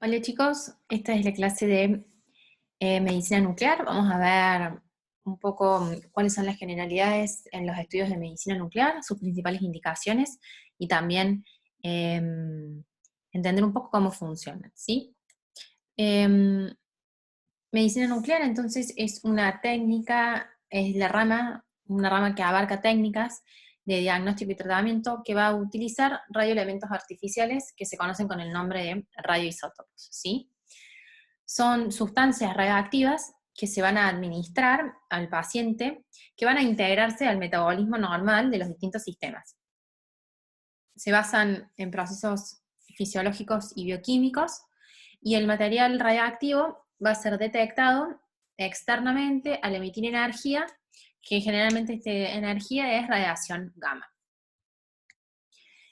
Hola chicos, esta es la clase de medicina nuclear. Vamos a ver un poco cuáles son las generalidades en los estudios de medicina nuclear, sus principales indicaciones y también entender un poco cómo funcionan, ¿sí? Em, Medicina nuclear entonces es una técnica, es una rama que abarca técnicas de diagnóstico y tratamiento que va a utilizar radioelementos artificiales que se conocen con el nombre de radioisótopos, ¿sí? Son sustancias radioactivas que se van a administrar al paciente, que van a integrarse al metabolismo normal de los distintos sistemas. Se basan en procesos fisiológicos y bioquímicos, y el material radioactivo va a ser detectado externamente al emitir energía, que generalmente esta energía es radiación gamma.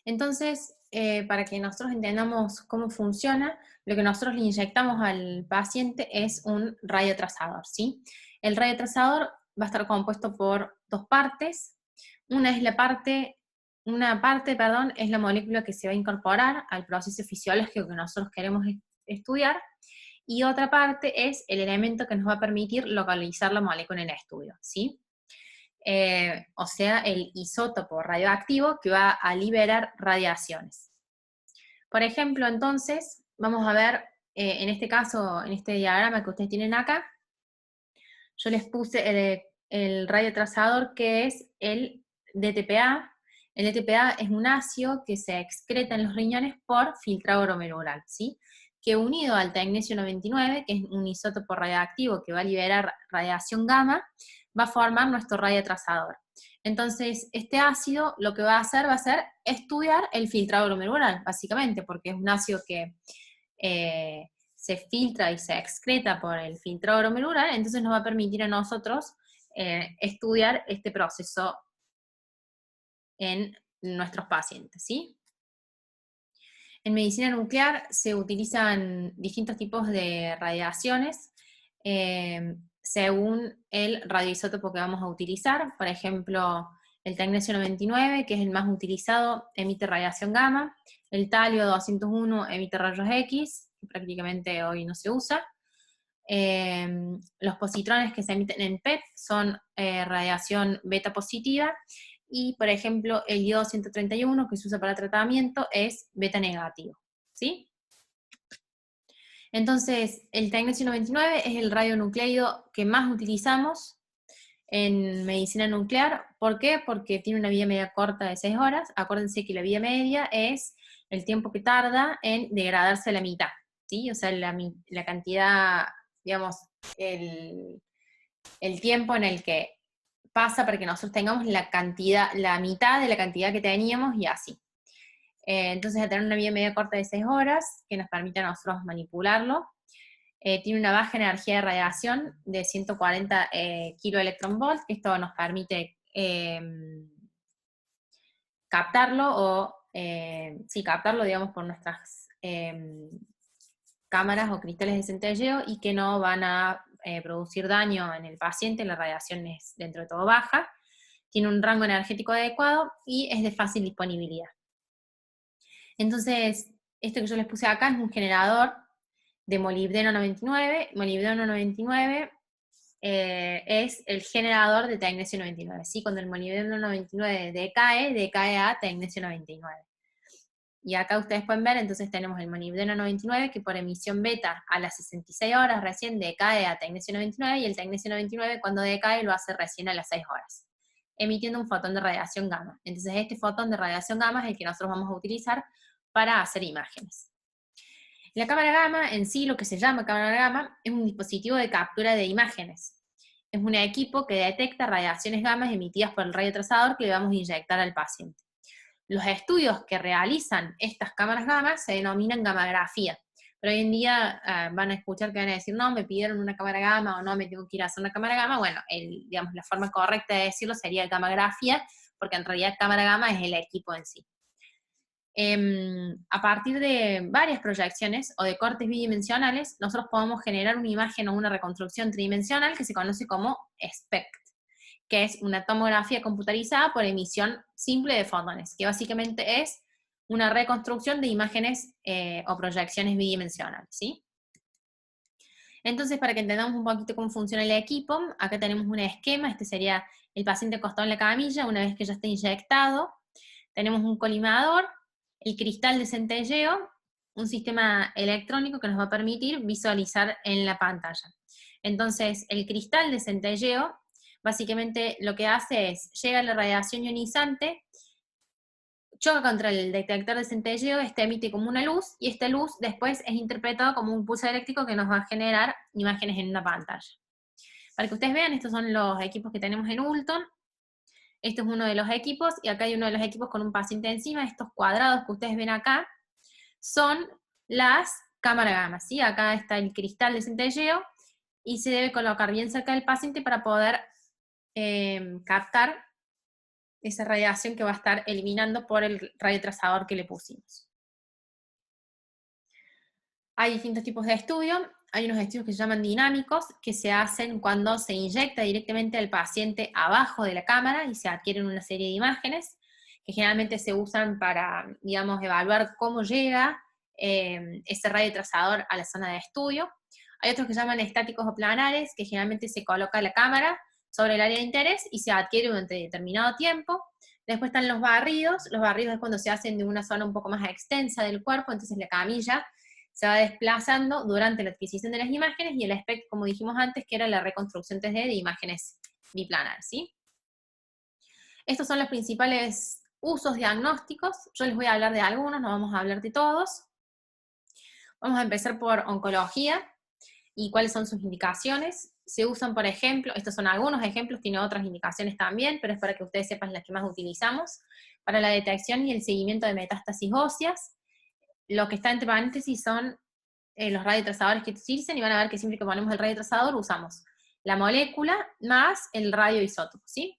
Entonces, para que nosotros entendamos cómo funciona, lo que nosotros le inyectamos al paciente es un radiotrazador, ¿sí? El radiotrazador va a estar compuesto por dos partes. Una parte, perdón, es la molécula que se va a incorporar al proceso fisiológico que nosotros queremos estudiar, y otra parte es el elemento que nos va a permitir localizar la molécula en el estudio, ¿sí? O sea, el isótopo radioactivo que va a liberar radiaciones. Por ejemplo, entonces, vamos a ver, en este caso, en este diagrama que ustedes tienen acá, yo les puse el radiotrazador que es el DTPA. El DTPA es un ácido que se excreta en los riñones por filtrado glomerular, ¿sí? Que unido al tecnesio 99, que es un isótopo radioactivo que va a liberar radiación gamma, va a formar nuestro radiotrazador. Entonces, este ácido lo que va a ser estudiar el filtrado glomerular, básicamente, porque es un ácido que se filtra y se excreta por el filtro glomerular, entonces nos va a permitir a nosotros estudiar este proceso en nuestros pacientes, ¿sí? En medicina nuclear se utilizan distintos tipos de radiaciones según el radioisótopo que vamos a utilizar. Por ejemplo, el tecnesio 99, que es el más utilizado, emite radiación gamma. El talio 201 emite rayos X, que prácticamente hoy no se usa. Los positrones que se emiten en PET son radiación beta positiva, y por ejemplo el iodo 131 que se usa para tratamiento es beta negativo, ¿sí? Entonces el tecnesio 99 es el radionucleido que más utilizamos en medicina nuclear. ¿Por qué? Porque tiene una vida media corta de 6 horas. Acuérdense que la vida media es el tiempo que tarda en degradarse a la mitad, ¿sí? O sea, la cantidad, digamos, el tiempo en el que pasa para que nosotros tengamos la mitad de la cantidad que teníamos y así. Entonces, a tener una vida media corta de 6 horas, que nos permite a nosotros manipularlo. Tiene una baja energía de radiación de 140 kiloelectronvolts, que esto nos permite captarlo captarlo, digamos, por nuestras cámaras o cristales de centelleo, y que no van a producir daño en el paciente. La radiación es dentro de todo baja, tiene un rango energético adecuado y es de fácil disponibilidad. Entonces, esto que yo les puse acá es un generador de molibdeno 99. Molibdeno 99 es el generador de tecnesio 99, ¿sí? Cuando el molibdeno 99 decae a tecnesio 99. Y acá ustedes pueden ver, entonces tenemos el molibdeno 99, que por emisión beta a las 66 horas recién decae a tecnesio 99, y el tecnesio 99 cuando decae lo hace recién a las 6 horas, emitiendo un fotón de radiación gamma. Entonces este fotón de radiación gamma es el que nosotros vamos a utilizar para hacer imágenes. La cámara gamma en sí, lo que se llama cámara gamma, es un dispositivo de captura de imágenes. Es un equipo que detecta radiaciones gamma emitidas por el radiotrazador que le vamos a inyectar al paciente. Los estudios que realizan estas cámaras gamma se denominan gammagrafía, pero hoy en día van a escuchar que van a decir, no, me pidieron una cámara gamma, o no, me tengo que ir a hacer una cámara gamma. Bueno, digamos, la forma correcta de decirlo sería gammagrafía, porque en realidad cámara gamma es el equipo en sí. A partir de varias proyecciones o de cortes bidimensionales, nosotros podemos generar una imagen o una reconstrucción tridimensional que se conoce como SPECT, que es una tomografía computarizada por emisión simple de fotones, que básicamente es una reconstrucción de imágenes o proyecciones bidimensionales, ¿sí? Entonces, para que entendamos un poquito cómo funciona el equipo, acá tenemos un esquema, este sería el paciente acostado en la camilla, una vez que ya está inyectado, tenemos un colimador, el cristal de centelleo, un sistema electrónico que nos va a permitir visualizar en la pantalla. Entonces, el cristal de centelleo, básicamente lo que hace es, llega la radiación ionizante, choca contra el detector de centelleo, este emite como una luz, y esta luz después es interpretada como un pulso eléctrico que nos va a generar imágenes en una pantalla. Para que ustedes vean, estos son los equipos que tenemos en Ulton. Este es uno de los equipos, y acá hay uno de los equipos con un paciente encima. Estos cuadrados que ustedes ven acá son las cámara gamma, ¿sí? Acá está el cristal de centelleo, y se debe colocar bien cerca del paciente para poder captar esa radiación que va a estar eliminando por el radiotrazador que le pusimos. Hay distintos tipos de estudio. Hay unos estudios que se llaman dinámicos, que se hacen cuando se inyecta directamente al paciente abajo de la cámara y se adquieren una serie de imágenes, que generalmente se usan para, digamos, evaluar cómo llega ese radiotrazador a la zona de estudio. Hay otros que se llaman estáticos o planares, que generalmente se coloca la cámara sobre el área de interés y se adquiere durante determinado tiempo. Después están los barridos es cuando se hacen de una zona un poco más extensa del cuerpo, entonces la camilla se va desplazando durante la adquisición de las imágenes, y el aspecto, como dijimos antes, que era la reconstrucción 3D de imágenes biplanares, ¿sí? Estos son los principales usos diagnósticos. Yo les voy a hablar de algunos, no vamos a hablar de todos. Vamos a empezar por oncología y cuáles son sus indicaciones. Se usan, por ejemplo, estos son algunos ejemplos, tiene otras indicaciones también, pero es para que ustedes sepan las que más utilizamos, para la detección y el seguimiento de metástasis óseas. Lo que está entre paréntesis son los radiotrazadores que utilizan, y van a ver que siempre que ponemos el radiotrazador usamos la molécula más el radioisótopo, ¿sí?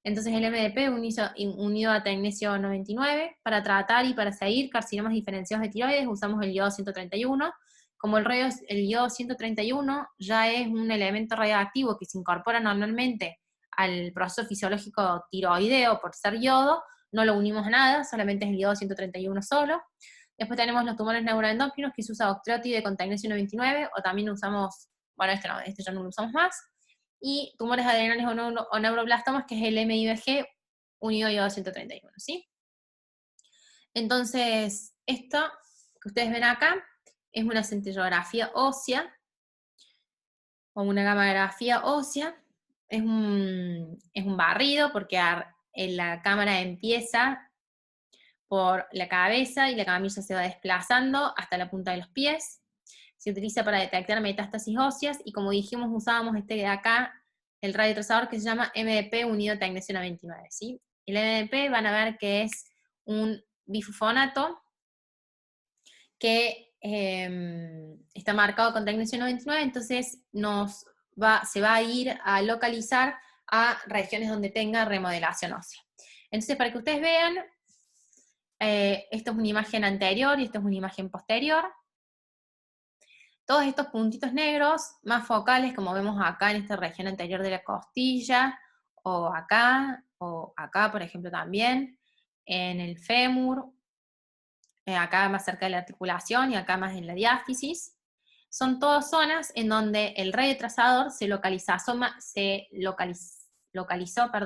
Entonces el MDP unido a tecnesio 99, para tratar y para seguir carcinomas diferenciados de tiroides usamos el yodo 131. Como el yodo 131 ya es un elemento radioactivo que se incorpora normalmente al proceso fisiológico tiroideo por ser yodo, no lo unimos a nada, solamente es el yodo 131 solo. Después tenemos los tumores neuroendocrinos, que se usa octreotide con tecnesio 99, o también usamos, bueno, este ya no lo usamos más, y tumores adrenales o neuroblastomas, que es el MIBG unido a yodo 131, ¿sí? Entonces, esto que ustedes ven acá es una centellografía ósea, o una gammagrafía ósea. Es un barrido, porque la cámara empieza por la cabeza y la camilla se va desplazando hasta la punta de los pies. Se utiliza para detectar metástasis óseas, y como dijimos, usábamos este de acá, el radiotrazador, que se llama MDP unido a tecnesio 99, ¿sí? El MDP van a ver que es un bifosfonato que está marcado con tecnesio 99, entonces se va a ir a localizar a regiones donde tenga remodelación ósea. Entonces, para que ustedes vean, esto es una imagen anterior y esto es una imagen posterior. Todos estos puntitos negros, más focales, como vemos acá en esta región anterior de la costilla, o acá, por ejemplo, también, en el fémur, acá más cerca de la articulación y acá más en la diáfisis, son todas zonas en donde el radiotrazador se localizó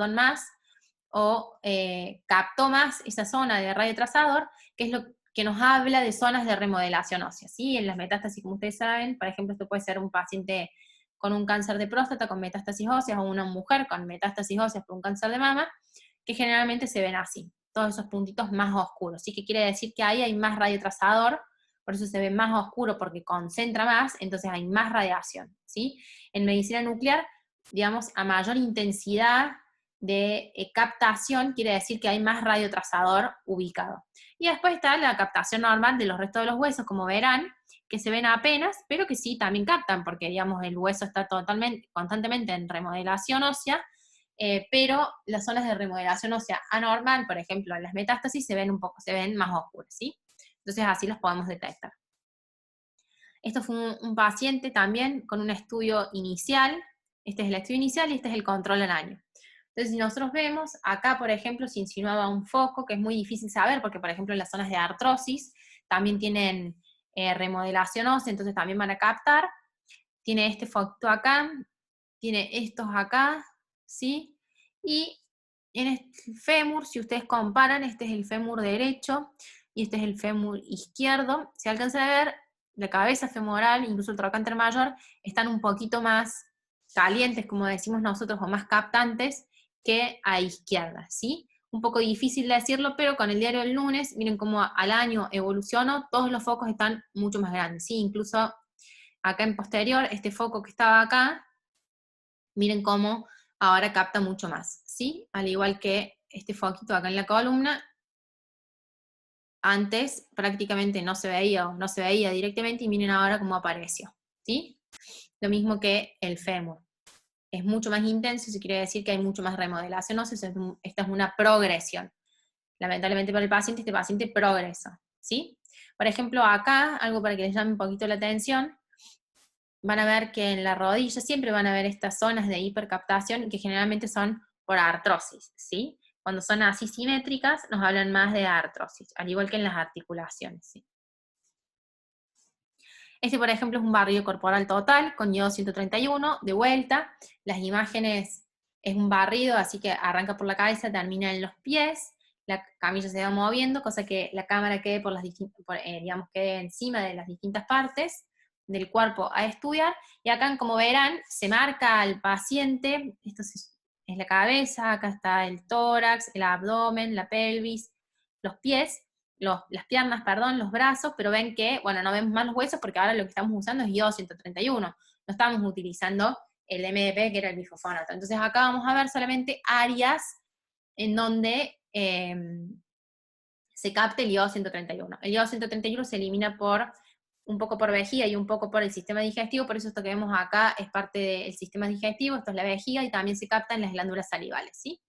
más, o captó más esa zona de radiotrazador, que es lo que nos habla de zonas de remodelación ósea, ¿sí? En las metástasis, como ustedes saben, por ejemplo, esto puede ser un paciente con un cáncer de próstata con metástasis óseas, o una mujer con metástasis óseas por un cáncer de mama, que generalmente se ven así, todos esos puntitos más oscuros, ¿sí? Que quiere decir que ahí hay más radiotrazador, por eso se ve más oscuro, porque concentra más, entonces hay más radiación, ¿sí? En medicina nuclear, digamos, a mayor intensidad de captación, quiere decir que hay más radiotrazador ubicado. Y después está la captación normal de los restos de los huesos, como verán, que se ven apenas, pero que sí también captan, porque digamos el hueso está constantemente en remodelación ósea, pero las zonas de remodelación ósea anormal, por ejemplo, en las metástasis, se ven más oscuras, ¿sí? Entonces así los podemos detectar. Esto fue un paciente también con un estudio inicial. Este es el estudio inicial y este es el control al año. Entonces, si nosotros vemos, acá, por ejemplo, se insinuaba un foco, que es muy difícil saber, porque, por ejemplo, en las zonas de artrosis también tienen remodelación ósea, entonces también van a captar. Tiene este foquito acá, tiene estos acá, ¿sí? Y en este fémur, si ustedes comparan, este es el fémur derecho y este es el fémur izquierdo. Se alcanza a ver, la cabeza femoral, incluso el trocánter mayor, están un poquito más calientes, como decimos nosotros, o más captantes que a izquierda, ¿sí? Un poco difícil de decirlo, pero con el diario del lunes, miren cómo al año evolucionó, todos los focos están mucho más grandes, ¿sí? Incluso acá en posterior, este foco que estaba acá, miren cómo ahora capta mucho más, ¿sí? Al igual que este foquito acá en la columna, antes prácticamente no se veía o no se veía directamente y miren ahora cómo apareció, ¿sí? Lo mismo que el fémur. Es mucho más intenso, eso quiere decir que hay mucho más remodelación ósea, esta es una progresión. Lamentablemente para el paciente, este paciente progresa, ¿sí? Por ejemplo, acá, algo para que les llame un poquito la atención, van a ver que en la rodilla siempre van a ver estas zonas de hipercaptación que generalmente son por artrosis, ¿sí? Cuando son así simétricas, nos hablan más de artrosis, al igual que en las articulaciones, ¿sí? Este, por ejemplo, es un barrido corporal total con iodo 131, de vuelta. Las imágenes es un barrido, así que arranca por la cabeza, termina en los pies, la camilla se va moviendo, cosa que la cámara quede digamos, quede encima de las distintas partes del cuerpo a estudiar, y acá, como verán, se marca al paciente, es la cabeza, acá está el tórax, el abdomen, la pelvis, los pies, las piernas, perdón, los brazos, pero ven que, bueno, no vemos más los huesos porque ahora lo que estamos usando es iodo 131, no estamos utilizando el MDP, que era el bifofonato. Entonces acá vamos a ver solamente áreas en donde se capte el iodo 131. El iodo 131 se elimina un poco por vejiga y un poco por el sistema digestivo, por eso esto que vemos acá es parte del sistema digestivo, esto es la vejiga, y también se capta en las glándulas salivales, ¿sí?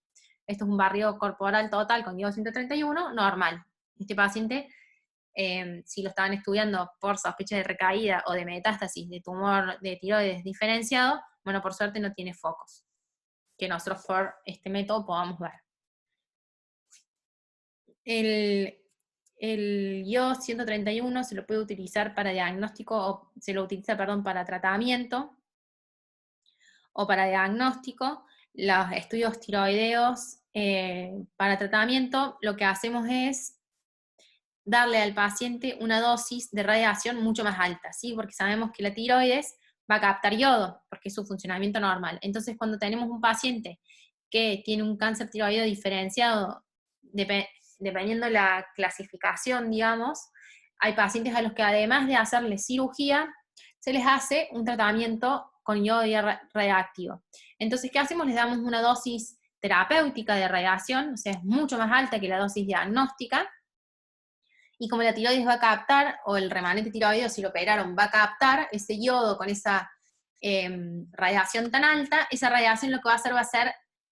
Esto es un barrido corporal total con iodo 131, normal. Este paciente, si lo estaban estudiando por sospecha de recaída o de metástasis de tumor de tiroides diferenciado, bueno, por suerte no tiene focos, que nosotros por este método podamos ver. El iodo 131 se lo puede utilizar para diagnóstico, o se lo utiliza, perdón, para tratamiento o para diagnóstico. Los estudios tiroideos para tratamiento, lo que hacemos es darle al paciente una dosis de radiación mucho más alta, ¿sí? Porque sabemos que la tiroides va a captar yodo, porque es su funcionamiento normal. Entonces, cuando tenemos un paciente que tiene un cáncer tiroideo diferenciado, dependiendo de la clasificación, digamos, hay pacientes a los que además de hacerle cirugía, se les hace un tratamiento con yodo radioactivo. Entonces, ¿qué hacemos? Les damos una dosis terapéutica de radiación, o sea, es mucho más alta que la dosis diagnóstica, y como la tiroides va a captar, o el remanente tiroideo, si lo operaron, va a captar ese yodo con esa radiación tan alta, esa radiación lo que va a hacer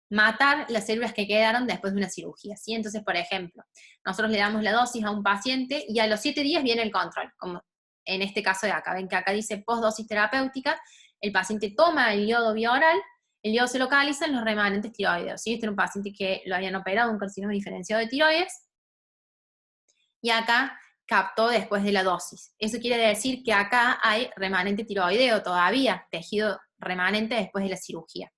matar las células que quedaron después de una cirugía, ¿sí? Entonces, por ejemplo, nosotros le damos la dosis a un paciente y a los 7 días viene el control, como en este caso de acá. Ven que acá dice postdosis terapéutica, el paciente toma el yodo vía oral, el yodo se localiza en los remanentes tiroideos, ¿sí? Este era un paciente que lo habían operado, un carcinoma diferenciado de tiroides, y acá captó después de la dosis. Eso quiere decir que acá hay remanente tiroideo todavía, tejido remanente después de la cirugía.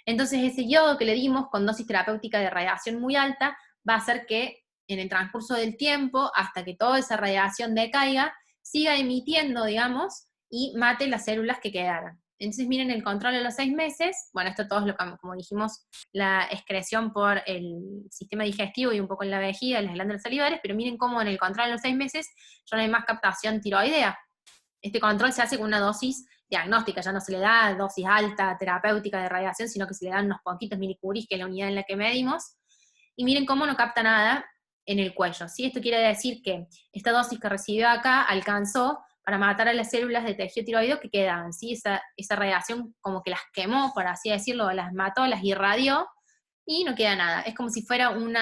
Entonces ese yodo que le dimos con dosis terapéutica de radiación muy alta va a hacer que en el transcurso del tiempo, hasta que toda esa radiación decaiga, siga emitiendo, digamos, y mate las células que quedaran. Entonces miren el control a los 6 meses, bueno, esto todo es lo que, como dijimos, la excreción por el sistema digestivo y un poco en la vejiga, en las glándulas salivares, pero miren cómo en el control a los 6 meses ya no hay más captación tiroidea. Este control se hace con una dosis diagnóstica, ya no se le da dosis alta terapéutica de radiación, sino que se le dan unos poquitos milicuries, que es la unidad en la que medimos, y miren cómo no capta nada en el cuello, ¿sí? Esto quiere decir que esta dosis que recibió acá alcanzó para matar a las células de tejido tiroideo que quedaban, ¿sí? Esa radiación como que las quemó, por así decirlo, las mató, las irradió, y no queda nada. Es como si fuera un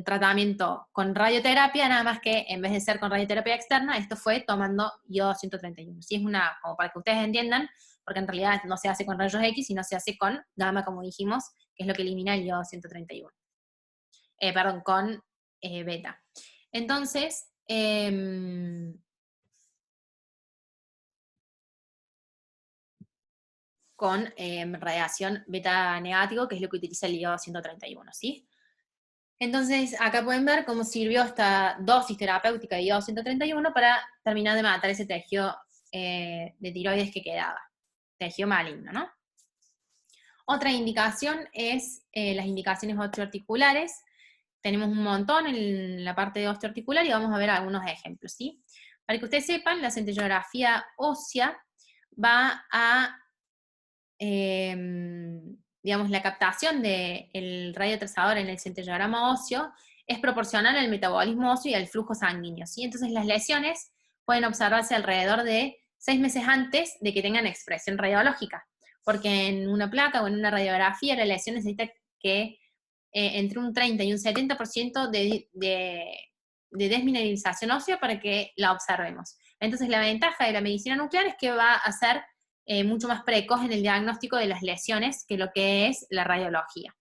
tratamiento con radioterapia, nada más que en vez de ser con radioterapia externa, esto fue tomando iodo 131. ¿Sí? Es como para que ustedes entiendan, porque en realidad no se hace con rayos X, sino se hace con gamma, como dijimos, que es lo que elimina el iodo 131. Perdón, con beta. Entonces, con radiación beta negativo, que es lo que utiliza el iodo 131, ¿sí? Entonces, acá pueden ver cómo sirvió esta dosis terapéutica de iodo 131 para terminar de matar ese tejido de tiroides que quedaba, tejido maligno, ¿no? Otra indicación es las indicaciones osteoarticulares. Tenemos un montón en la parte de osteoarticular y vamos a ver algunos ejemplos, ¿sí? Para que ustedes sepan, la centellografía ósea va a, digamos, la captación del radiotrasador en el centellograma óseo es proporcional al metabolismo óseo y al flujo sanguíneo, ¿sí? Entonces las lesiones pueden observarse alrededor de 6 meses antes de que tengan expresión radiológica, porque en una placa o en una radiografía la lesión necesita que entre un 30 y un 70% de desmineralización ósea para que la observemos. Entonces la ventaja de la medicina nuclear es que va a ser mucho más precoz en el diagnóstico de las lesiones que lo que es la radiología.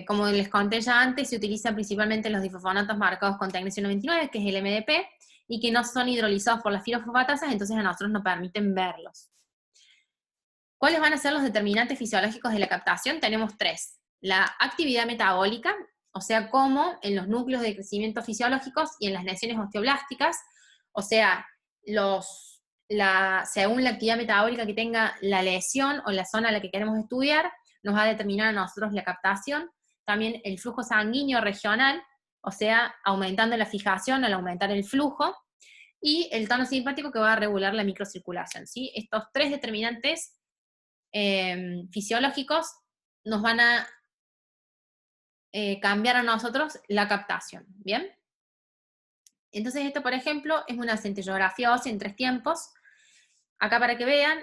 Como les conté ya antes, se utilizan principalmente los difosfonatos marcados con tecnesio 99, que es el MDP, y que no son hidrolizados por las fosfatasas, entonces a nosotros nos permiten verlos. ¿Cuáles van a ser los determinantes fisiológicos de la captación? Tenemos 3. La actividad metabólica, o sea, cómo en los núcleos de crecimiento fisiológicos y en las lesiones osteoblásticas, o sea, según la actividad metabólica que tenga la lesión o la zona a la que queremos estudiar, nos va a determinar a nosotros la captación. También el flujo sanguíneo regional, o sea, aumentando la fijación al aumentar el flujo, y el tono simpático que va a regular la microcirculación, ¿sí? Estos 3 determinantes fisiológicos nos van a cambiar a nosotros la captación, ¿bien? Entonces esto, por ejemplo, es una centellografía ósea en 3 tiempos. Acá para que vean,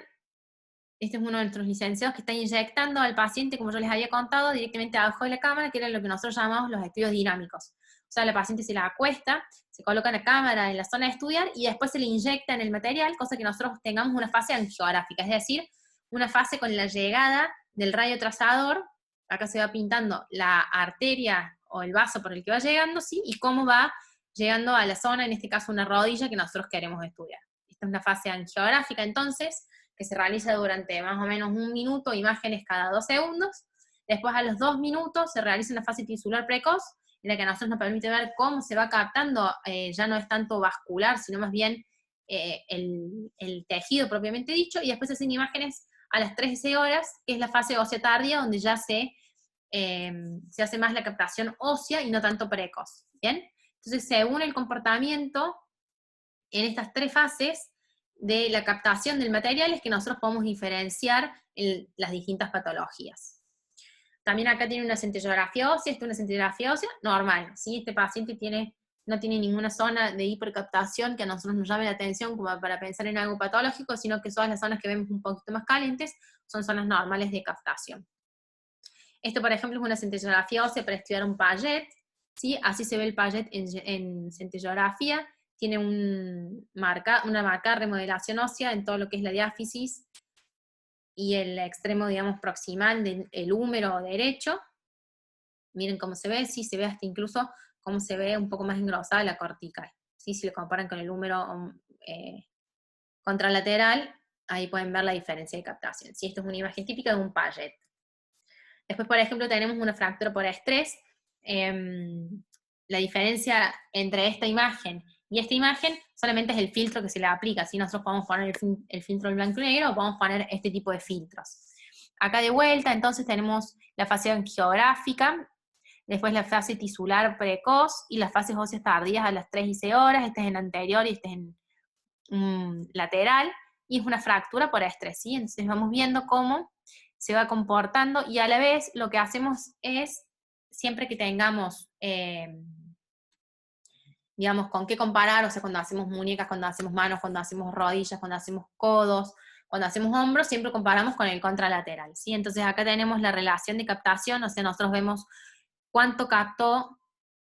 este es uno de nuestros licenciados que está inyectando al paciente, como yo les había contado, directamente abajo de la cámara, que era lo que nosotros llamamos los estudios dinámicos. O sea, la paciente se la acuesta, se coloca la cámara en la zona de estudiar y después se le inyecta en el material, cosa que nosotros tengamos una fase angiográfica, es decir, una fase con la llegada del rayo trazador. Acá se va pintando la arteria o el vaso por el que va llegando, ¿sí? Y cómo va llegando a la zona, en este caso una rodilla, que nosotros queremos estudiar. Esta es una fase angiográfica, entonces, que se realiza durante más o menos 1 minuto, imágenes cada 2 segundos. Después, a los 2 minutos, se realiza una fase tisular precoz, en la que a nosotros nos permite ver cómo se va captando, ya no es tanto vascular, sino más bien el tejido propiamente dicho, y después se hacen imágenes a las 13 horas, que es la fase ósea tardía, donde ya se hace más la captación ósea y no tanto precoz, ¿bien? Entonces, según el comportamiento en estas 3 fases de la captación del material, es que nosotros podemos diferenciar las distintas patologías. También acá tiene una centellografía ósea, esta es una centellografía ósea normal, ¿sí? Este paciente no tiene ninguna zona de hipercaptación que a nosotros nos llame la atención como para pensar en algo patológico, sino que todas las zonas que vemos un poquito más calientes son zonas normales de captación. Esto, por ejemplo, es una centellografía ósea para estudiar un Paget, ¿sí? Así se ve el Paget en centellografía, tiene una marcada remodelación ósea en todo lo que es la diáfisis y el extremo, digamos, proximal del húmero derecho. Miren cómo se ve, sí, se ve hasta incluso cómo se ve un poco más engrosada la cortical, ¿sí? Si lo comparan con el húmero contralateral, ahí pueden ver la diferencia de captación, ¿sí? Esto es una imagen típica de un Paget. Después, por ejemplo, tenemos una fractura por estrés. La diferencia entre esta imagen y esta imagen solamente es el filtro que se le aplica, ¿sí? Nosotros podemos poner el filtro en blanco y negro o podemos poner este tipo de filtros. Acá de vuelta, entonces, tenemos la fase angiográfica, después la fase tisular precoz y las fases óseas tardías a las 3 y 6 horas, este es en anterior y este es en lateral, y es una fractura por estrés, ¿sí? Entonces vamos viendo cómo se va comportando, y a la vez lo que hacemos es, siempre que tengamos, digamos, con qué comparar, o sea, cuando hacemos muñecas, cuando hacemos manos, cuando hacemos rodillas, cuando hacemos codos, cuando hacemos hombros, siempre comparamos con el contralateral, ¿sí? Entonces acá tenemos la relación de captación, o sea, nosotros vemos cuánto captó,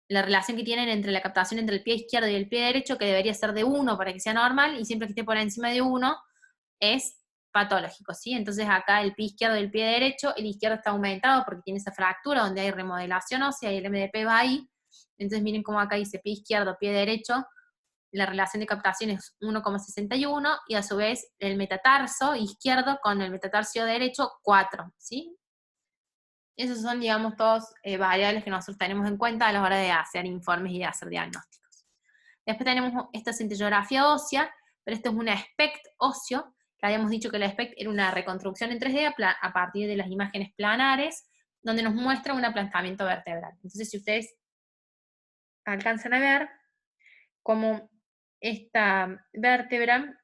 la relación que tienen entre la captación entre el pie izquierdo y el pie derecho, que debería ser de 1 para que sea normal, y siempre que esté por encima de 1, es patológico, ¿sí? Entonces acá el pie izquierdo y el pie derecho, el izquierdo está aumentado porque tiene esa fractura donde hay remodelación ósea y el MDP va ahí. Entonces miren cómo acá dice pie izquierdo, pie derecho, la relación de captación es 1,61 y a su vez el metatarso izquierdo con el metatarso derecho 4, ¿sí? Esos son, digamos, todos variables que nosotros tenemos en cuenta a la hora de hacer informes y de hacer diagnósticos. Después tenemos esta cintilografía ósea, pero esto es un SPECT óseo, que habíamos dicho que el SPECT era una reconstrucción en 3D a partir de las imágenes planares, donde nos muestra un aplastamiento vertebral. Entonces, si ustedes alcanzan a ver cómo esta vértebra,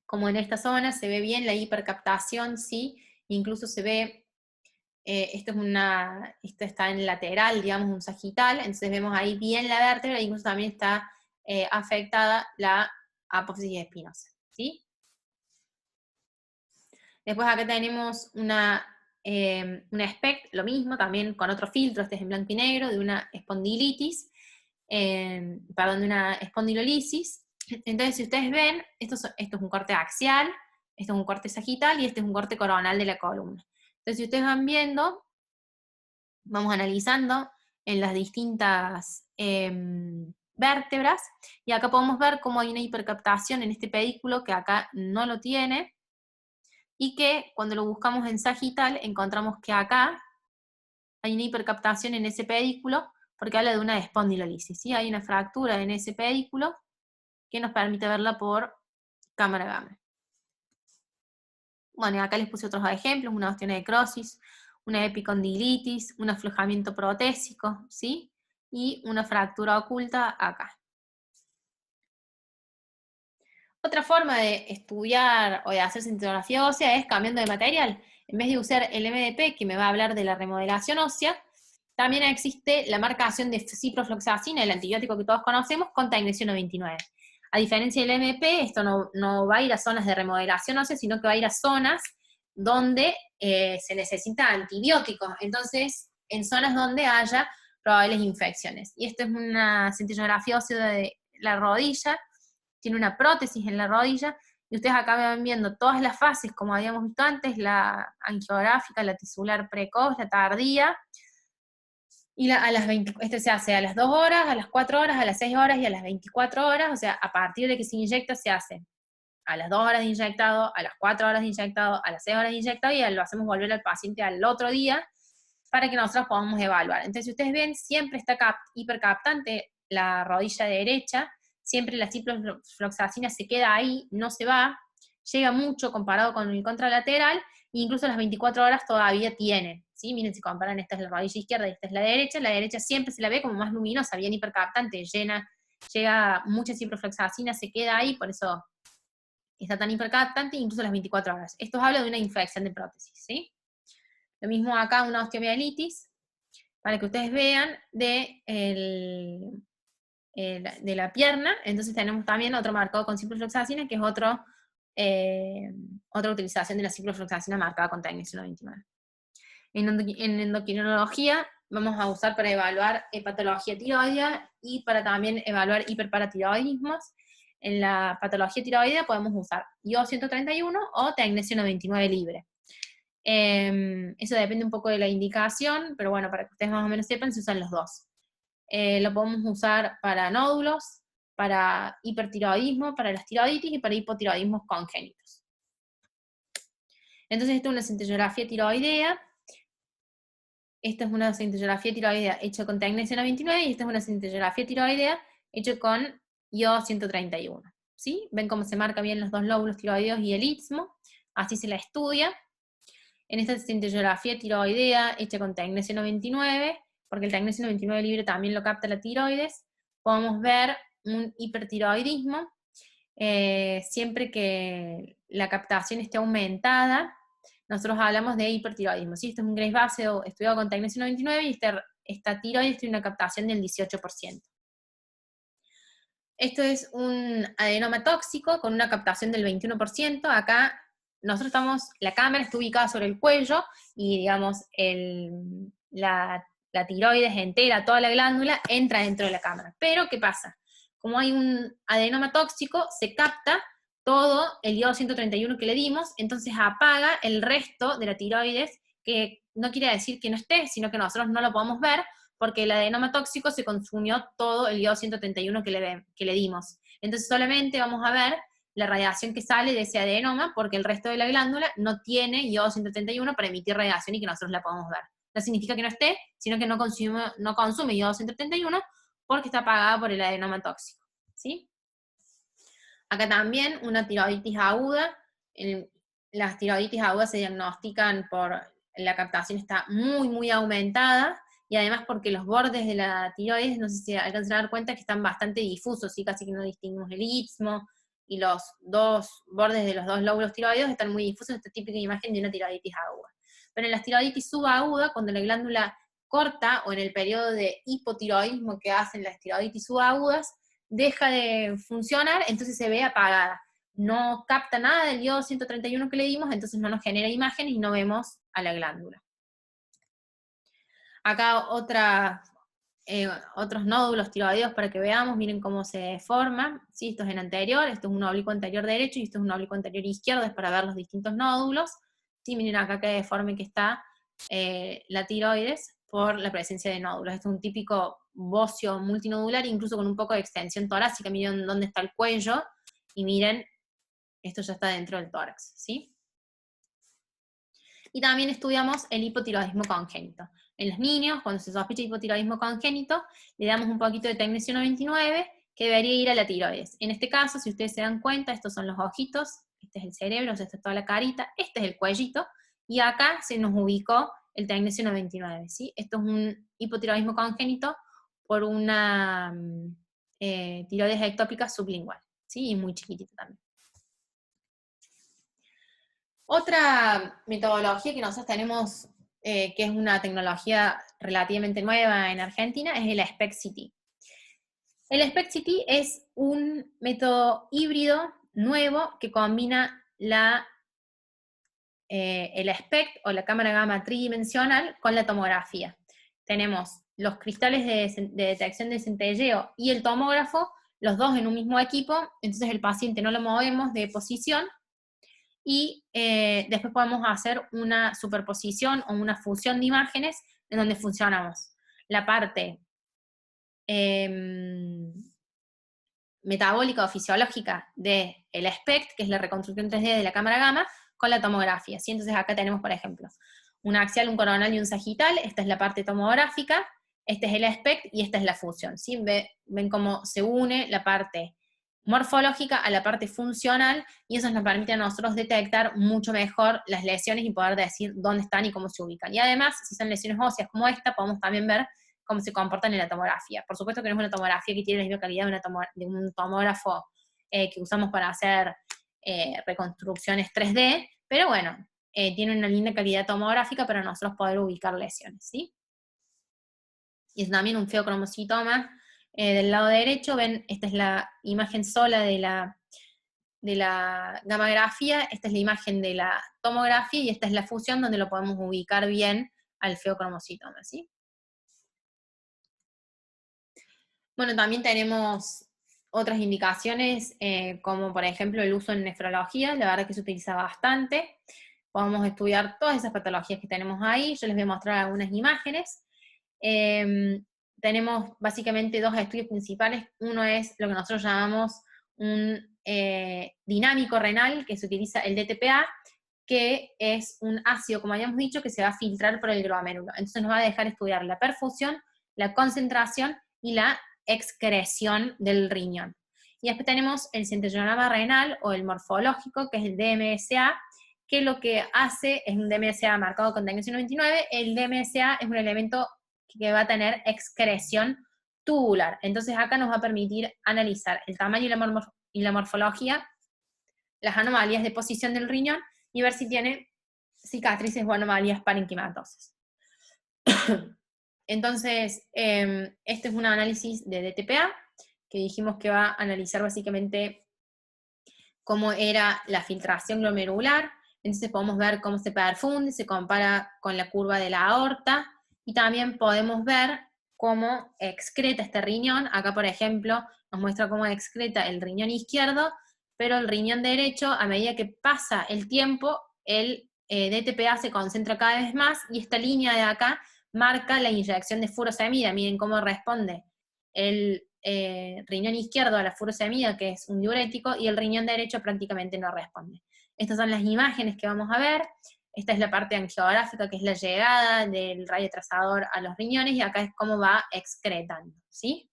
como en esta zona, se ve bien la hipercaptación, ¿sí? Incluso se ve, esto está en lateral, digamos, un sagital, entonces vemos ahí bien la vértebra, incluso también está afectada la apófisis espinosa, ¿sí? Después acá tenemos una SPECT, lo mismo, también con otro filtro, este es en blanco y negro, de una espondilitis, de una espondilolisis. Entonces, si ustedes ven, esto es un corte axial, esto es un corte sagital y este es un corte coronal de la columna. Entonces, si ustedes van viendo, vamos analizando en las distintas vértebras, y acá podemos ver cómo hay una hipercaptación en este pedículo que acá no lo tiene, y que cuando lo buscamos en sagital encontramos que acá hay una hipercaptación en ese pedículo porque habla de una espondilolisis, ¿sí? Hay una fractura en ese pedículo que nos permite verla por cámara gamma. Bueno, y acá les puse otros ejemplos, una osteonecrosis, una epicondilitis, un aflojamiento protésico, ¿sí? Y una fractura oculta acá. Otra forma de estudiar o de hacer cintilografía ósea es cambiando de material. En vez de usar el MDP, que me va a hablar de la remodelación ósea, también existe la marcación de ciprofloxacina, el antibiótico que todos conocemos, con tecnecio 99. A diferencia del MP, esto no va a ir a zonas de remodelación ósea, sino que va a ir a zonas donde se necesita antibióticos. Entonces, en zonas donde haya probables infecciones. Y esto es una cintilografía ósea de la rodilla, tiene una prótesis en la rodilla, y ustedes acá van viendo todas las fases, como habíamos visto antes, la angiográfica, la tisular precoz, la tardía, y esto se hace a las 2 horas, a las 4 horas, a las 6 horas y a las 24 horas, o sea, a partir de que se inyecta se hace a las 2 horas de inyectado, a las 4 horas de inyectado, a las 6 horas de inyectado, y lo hacemos volver al paciente al otro día, para que nosotros podamos evaluar. Entonces, si ustedes ven, siempre está hipercaptante la rodilla derecha, siempre la ciprofloxacina se queda ahí, no se va, llega mucho comparado con el contralateral, e incluso las 24 horas todavía tiene, ¿sí? Miren, si comparan, esta es la rodilla izquierda y esta es la derecha siempre se la ve como más luminosa, bien hipercaptante, llega mucha ciprofloxacina, se queda ahí, por eso está tan hipercaptante, incluso las 24 horas. Esto habla de una infección de prótesis, ¿sí? Lo mismo acá, una osteomielitis, para que ustedes vean de la pierna. Entonces tenemos también otro marcado con ciprofloxacina, que es otra utilización de la ciprofloxacina marcada con tecnecio 99. En endocrinología vamos a usar para evaluar patología tiroidea y para también evaluar hiperparatiroidismos. En la patología tiroidea podemos usar IO-131 o tecnecio 99 libre. Eso depende un poco de la indicación, pero bueno, para que ustedes más o menos sepan, se usan los dos. Lo podemos usar para nódulos, para hipertiroidismo, para las tiroiditis y para hipotiroidismos congénitos. Entonces, esta es una cintilografía tiroidea. Esta es una cintilografía tiroidea hecha con tecnecio 99 y esta es una cintilografía tiroidea hecha con IO-131. ¿Sí? Ven cómo se marca bien los dos lóbulos tiroideos y el istmo, así se la estudia. En esta cintilografía tiroidea hecha con tecnecio 99, porque el tecnecio 99 libre también lo capta la tiroides, podemos ver un hipertiroidismo, siempre que la captación esté aumentada, nosotros hablamos de hipertiroidismo. ¿Sí? Esto es un Graves base estudiado con tecnecio 99 y esta tiroides tiene una captación del 18%. Esto es un adenoma tóxico con una captación del 21%. Acá la cámara está ubicada sobre el cuello y digamos la tiroides entera, toda la glándula, entra dentro de la cámara. Pero, ¿qué pasa? Como hay un adenoma tóxico, se capta todo el iodo 131 que le dimos, entonces apaga el resto de la tiroides, que no quiere decir que no esté, sino que nosotros no lo podemos ver, porque el adenoma tóxico se consumió todo el iodo 131 que le dimos. Entonces solamente vamos a ver la radiación que sale de ese adenoma, porque el resto de la glándula no tiene iodo 131 para emitir radiación y que nosotros la podamos ver. No significa que no esté, sino que no consume iodo 131 porque está apagada por el adenoma tóxico, ¿sí? Acá también una tiroiditis aguda. Las tiroiditis agudas se diagnostican por la captación está muy, muy aumentada, y además porque los bordes de la tiroides, no sé si alcanzan a dar cuenta que están bastante difusos, ¿sí? Casi que no distinguimos el istmo, y los dos bordes de los dos lóbulos tiroides están muy difusos, esta típica imagen de una tiroiditis aguda. Pero en la tiroiditis subaguda, cuando la glándula corta, o en el periodo de hipotiroidismo que hacen las tiroiditis subagudas, deja de funcionar, entonces se ve apagada. No capta nada del iodo 131 que le dimos, entonces no nos genera imagen y no vemos a la glándula. Acá otros nódulos tiroideos para que veamos, miren cómo se forma. ¿Sí? Esto es en anterior, esto es un oblicuo anterior derecho y esto es un oblicuo anterior izquierdo, es para ver los distintos nódulos. ¿Sí? Miren acá qué deforme que está la tiroides por la presencia de nódulos. Esto es un típico bocio multinodular, incluso con un poco de extensión torácica. Miren dónde está el cuello, y miren, esto ya está dentro del tórax, ¿sí? Y también estudiamos el hipotiroidismo congénito. En los niños, cuando se sospecha hipotiroidismo congénito, le damos un poquito de tecnesio 99, que debería ir a la tiroides. En este caso, si ustedes se dan cuenta, estos son los ojitos, este es el cerebro, esta es toda la carita, este es el cuellito, y acá se nos ubicó el tecnesio 99, ¿sí? Esto es un hipotiroidismo congénito por una tiroides ectópica sublingual, ¿sí? Y muy chiquitita también. Otra metodología que nosotros tenemos, que es una tecnología relativamente nueva en Argentina, es el SPECT-CT. El SPECT-CT es un método híbrido nuevo que combina el SPECT, o la cámara gamma tridimensional, con la tomografía. Tenemos los cristales de detección de centelleo y el tomógrafo, los dos en un mismo equipo, entonces el paciente no lo movemos de posición, y después podemos hacer una superposición o una fusión de imágenes en donde funcionamos la parte metabólica o fisiológica del SPECT, que es la reconstrucción 3D de la cámara gamma, con la tomografía, ¿sí? Entonces acá tenemos, por ejemplo, un axial, un coronal y un sagital. Esta es la parte tomográfica, este es el SPECT y esta es la fusión, ¿sí? Ven cómo se une la parte morfológica a la parte funcional, y eso nos permite a nosotros detectar mucho mejor las lesiones y poder decir dónde están y cómo se ubican. Y además, si son lesiones óseas como esta, podemos también ver cómo se comportan en la tomografía. Por supuesto que no es una tomografía que tiene la misma calidad de un tomógrafo que usamos para hacer reconstrucciones 3D, pero bueno, tiene una linda calidad tomográfica para nosotros poder ubicar lesiones, ¿sí? Y es también un feocromocitoma del lado derecho. Ven, esta es la imagen sola de la gammagrafía, esta es la imagen de la tomografía, y esta es la fusión donde lo podemos ubicar bien al feocromocitoma, ¿sí? Bueno, también tenemos otras indicaciones, como por ejemplo el uso en nefrología, la verdad que se utiliza bastante. Podemos estudiar todas esas patologías que tenemos ahí, yo les voy a mostrar algunas imágenes. Tenemos básicamente dos estudios principales. Uno es lo que nosotros llamamos un dinámico renal, que se utiliza el DTPA, que es un ácido, como habíamos dicho, que se va a filtrar por el glomérulo. Entonces nos va a dejar estudiar la perfusión, la concentración y la excreción del riñón. Y después tenemos el centellograma renal, o el morfológico, que es el DMSA, que lo que hace es un DMSA marcado con tecnesio 99. El DMSA es un elemento que va a tener excreción tubular. Entonces acá nos va a permitir analizar el tamaño y la morfología, las anomalias de posición del riñón, y ver si tiene cicatrices o anomalías parenquimatosas. Entonces, este es un análisis de DTPA, que dijimos que va a analizar básicamente cómo era la filtración glomerular. Entonces podemos ver cómo se perfunde, se compara con la curva de la aorta, y también podemos ver cómo excreta este riñón. Acá, por ejemplo, nos muestra cómo excreta el riñón izquierdo pero el riñón derecho, a medida que pasa el tiempo, el DTPA se concentra cada vez más, y esta línea de acá marca la inyección de furosemida. Miren cómo responde el riñón izquierdo a la furosemida, que es un diurético, y el riñón derecho prácticamente no responde. Estas son las imágenes que vamos a ver. Esta es la parte angiográfica, que es la llegada del rayo trazador a los riñones, y acá es cómo va excretando, ¿sí?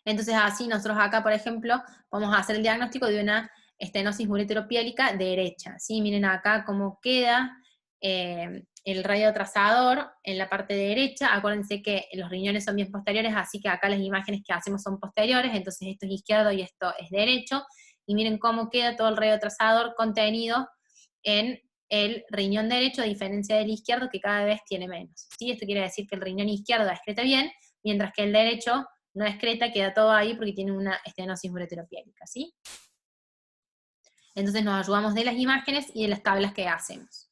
Entonces así nosotros acá, por ejemplo, vamos a hacer el diagnóstico de una estenosis ureteropiélica derecha, ¿sí? Miren acá cómo queda el rayo trazador en la parte derecha. Acuérdense que los riñones son bien posteriores, así que acá las imágenes que hacemos son posteriores, entonces esto es izquierdo y esto es derecho, y miren cómo queda todo el rayo trazador contenido en el riñón derecho, a diferencia del izquierdo, que cada vez tiene menos, ¿sí? Esto quiere decir que el riñón izquierdo excreta bien, mientras que el derecho no excreta, queda todo ahí porque tiene una estenosis ureteropiélica, ¿sí? Entonces nos ayudamos de las imágenes y de las tablas que hacemos.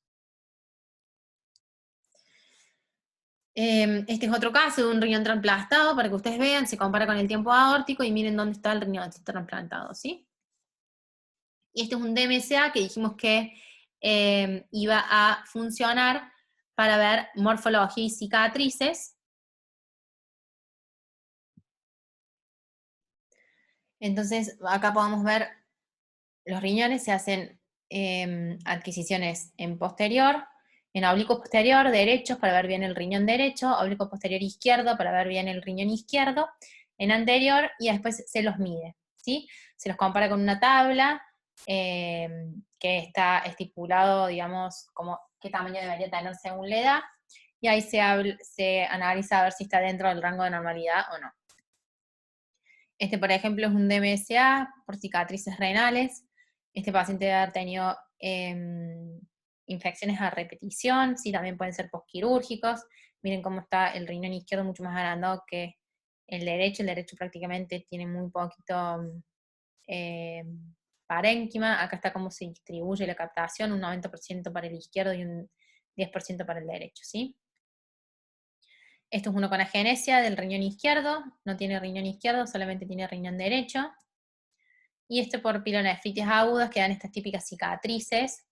Este es otro caso de un riñón trasplantado, para que ustedes vean, se compara con el tiempo aórtico y miren dónde está el riñón trasplantado, ¿sí? Y este es un DMSA que dijimos que iba a funcionar para ver morfología y cicatrices. Entonces, acá podemos ver los riñones, se hacen adquisiciones en posterior, en oblicuo posterior, derechos, para ver bien el riñón derecho, oblicuo posterior izquierdo, para ver bien el riñón izquierdo, en anterior, y después se los mide, ¿sí? Se los compara con una tabla que está estipulado, digamos, como qué tamaño debería tener según la edad, y ahí se analiza a ver si está dentro del rango de normalidad o no. Este, por ejemplo, es un DMSA por cicatrices renales. Este paciente debe haber tenido infecciones a repetición, sí, también pueden ser posquirúrgicos. Miren cómo está el riñón izquierdo mucho más agrandado que el derecho prácticamente tiene muy poquito parénquima. Acá está cómo se distribuye la captación, un 90% para el izquierdo y un 10% para el derecho, ¿sí? Esto es uno con agenesia del riñón izquierdo, no tiene riñón izquierdo, solamente tiene riñón derecho. Y este por pielonefritis agudas, que dan estas típicas cicatrices,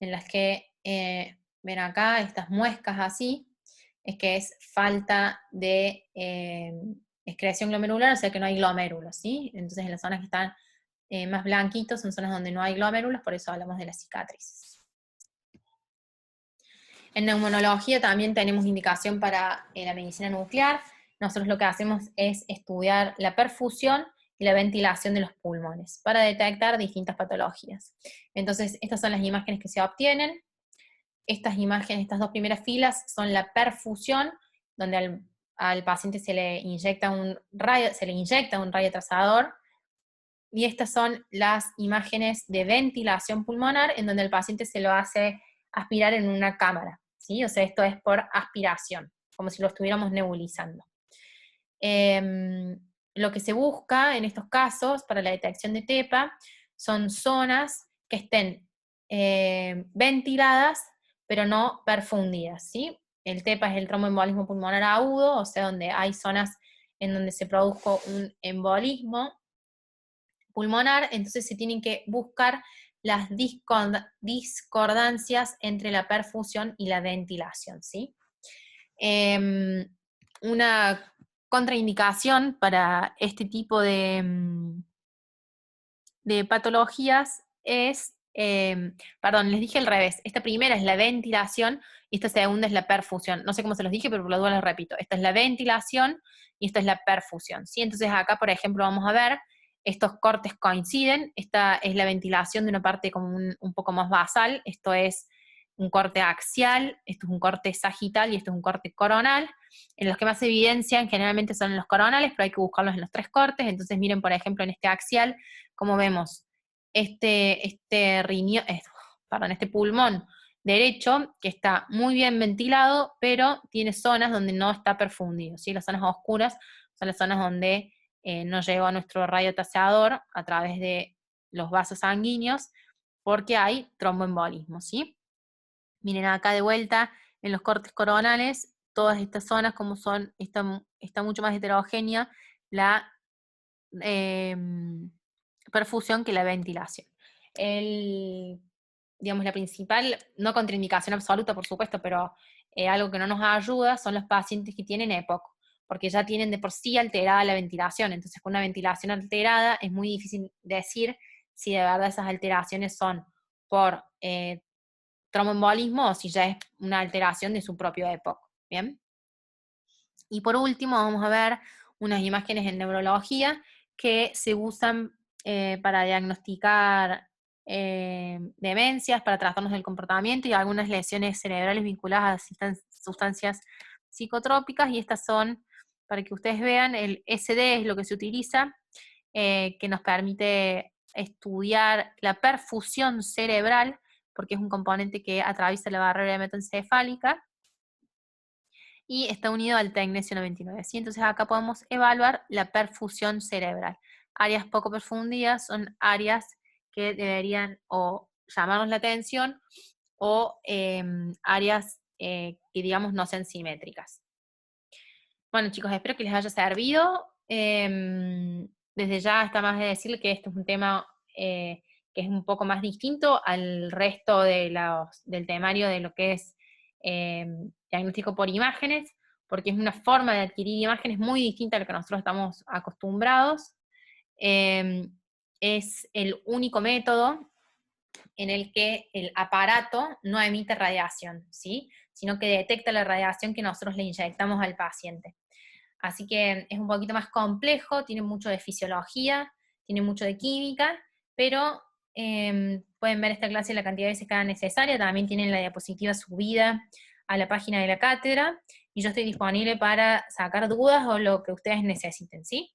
en las que, ven acá, estas muescas así, es que es falta de excreción glomerular, o sea que no hay glomérulos, ¿sí? Entonces en las zonas que están más blanquitos son zonas donde no hay glomérulos, por eso hablamos de las cicatrices. En neumonología también tenemos indicación para la medicina nuclear. Nosotros lo que hacemos es estudiar la perfusión y la ventilación de los pulmones para detectar distintas patologías. Entonces, estas son las imágenes que se obtienen. Estas imágenes, estas dos primeras filas, son la perfusión, donde al paciente se le inyecta un rayo trazador, y estas son las imágenes de ventilación pulmonar, en donde el paciente se lo hace aspirar en una cámara, ¿sí? O sea, esto es por aspiración, como si lo estuviéramos nebulizando. Lo que se busca en estos casos para la detección de TEPA son zonas que estén ventiladas, pero no perfundidas, ¿sí? El TEPA es el tromboembolismo pulmonar agudo, o sea, donde hay zonas en donde se produjo un embolismo pulmonar, entonces se tienen que buscar las discordancias entre la perfusión y la ventilación, ¿sí? Una contraindicación para este tipo de patologías es, perdón, les dije al revés, esta primera es la ventilación y esta segunda es la perfusión. No sé cómo se los dije, pero por la duda les repito. Esta es la ventilación y esta es la perfusión, ¿sí? Entonces acá, por ejemplo, vamos a ver, estos cortes coinciden. Esta es la ventilación de una parte como un poco más basal, esto es un corte axial, esto es un corte sagital y esto es un corte coronal. En los que más se evidencian generalmente son en los coronales, pero hay que buscarlos en los tres cortes. Entonces miren, por ejemplo, en este axial, como vemos, este pulmón derecho, que está muy bien ventilado, pero tiene zonas donde no está perfundido, ¿sí? Las zonas oscuras son las zonas donde no llegó nuestro rayo trazador a través de los vasos sanguíneos, porque hay tromboembolismo, ¿sí? Miren acá de vuelta, en los cortes coronales, todas estas zonas como son, está mucho más heterogénea la perfusión que la ventilación. Digamos, la principal, no contraindicación absoluta, por supuesto, pero algo que no nos ayuda son los pacientes que tienen EPOC, porque ya tienen de por sí alterada la ventilación. Entonces, con una ventilación alterada es muy difícil decir si de verdad esas alteraciones son por tromboembolismo o si ya es una alteración de su propio EPOC. ¿Bien? Y por último, vamos a ver unas imágenes en neurología que se usan para diagnosticar demencias, para trastornos del comportamiento y algunas lesiones cerebrales vinculadas a sustancias psicotrópicas. Y estas son, para que ustedes vean, el SD es lo que se utiliza, que nos permite estudiar la perfusión cerebral, porque es un componente que atraviesa la barrera hematoencefálica y está unido al tecnesio 99. ¿Sí? Entonces acá podemos evaluar la perfusión cerebral. Áreas poco perfundidas son áreas que deberían o llamarnos la atención o áreas que digamos no sean simétricas. Bueno chicos, espero que les haya servido. Desde ya está más de decir que este es un tema que es un poco más distinto al resto de del temario de lo que es diagnóstico por imágenes, porque es una forma de adquirir imágenes muy distinta a lo que nosotros estamos acostumbrados. Es el único método en el que el aparato no emite radiación, ¿sí? Sino que detecta la radiación que nosotros le inyectamos al paciente. Así que es un poquito más complejo, tiene mucho de fisiología, tiene mucho de química, pero pueden ver esta clase la cantidad de veces que sea necesaria, también tienen la diapositiva subida a la página de la cátedra, y yo estoy disponible para sacar dudas o lo que ustedes necesiten, ¿sí?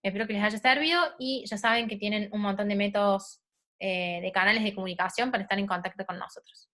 Espero que les haya servido, y ya saben que tienen un montón de métodos de canales de comunicación para estar en contacto con nosotros.